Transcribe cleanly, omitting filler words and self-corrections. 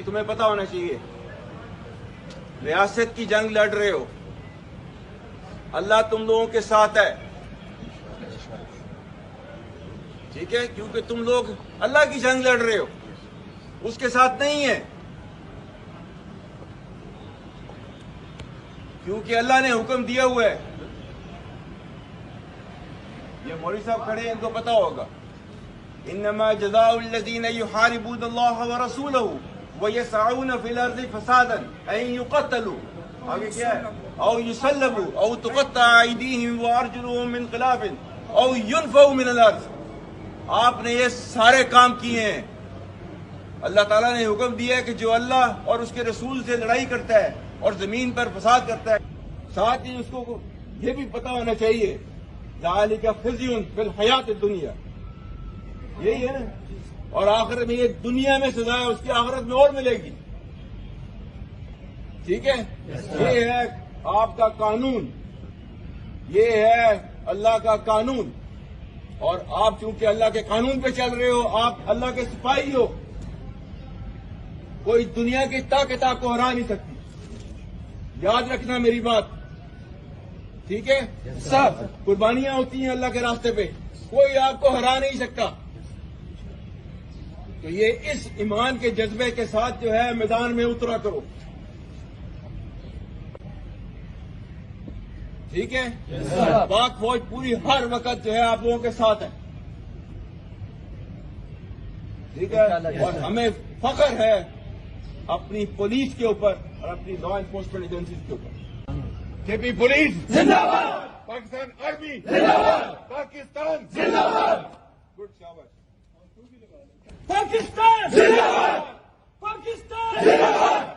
تمہیں پتا ہونا چاہیے ریاست کی جنگ لڑ رہے ہو، اللہ تم لوگوں کے ساتھ ہے، ٹھیک ہے، کیونکہ تم لوگ اللہ کی جنگ لڑ رہے ہو، اس کے ساتھ نہیں ہے، کیونکہ اللہ نے حکم دیا ہوا ہے۔ یہ مولوی صاحب کھڑے ہیں، ان کو پتا ہوگا، انما جزاء الذین یحاربون اللہ ورسولہ ویسعون فی الارض فسادا ان یقتلوا، آگے کیا ہے، او یسلبوا او تقطع ایدیہم وارجلہم من خلاف او ینفوا من الارض۔ آپ نے یہ سارے کام کیے ہیں، اللہ تعالیٰ نے حکم دیا ہے کہ جو اللہ اور اس کے رسول سے لڑائی کرتا ہے اور زمین پر فساد کرتا ہے، ساتھ ہی اس کو یہ بھی پتا ہونا چاہیے ذالک خزی فی الحیات الدنیا، یہی ہے نا، اور آخرت میں یہ دنیا میں سزا ہے، اس کی آخرت میں اور ملے گی، ٹھیک ہے، یہ ہے آپ کا قانون، یہ ہے اللہ کا قانون، اور آپ چونکہ اللہ کے قانون پہ چل رہے ہو، آپ اللہ کے سپاہی ہو، کوئی دنیا کی طاقت آپ کو ہرا نہیں سکتی، یاد رکھنا میری بات، ٹھیک ہے، سب قربانیاں ہوتی ہیں اللہ کے راستے پہ، کوئی آپ کو ہرا نہیں سکتا۔ تو یہ اس ایمان کے جذبے کے ساتھ جو ہے میدان میں اترا کرو، ٹھیک ہے، پاک فوج پوری ہر وقت جو ہے آپ لوگوں کے ساتھ ہے، ٹھیک ہے، اور ہمیں فخر ہے اپنی پولیس کے اوپر اور اپنی لا انفورسمنٹ ایجنسیز کے اوپر۔ کے پی پولیس زندہ باد، پاکستان آرمی زندہ باد، پاکستان زندہ باد، گڈ شاباش، پاکستان زندہ باد، پاکستان زندہ باد۔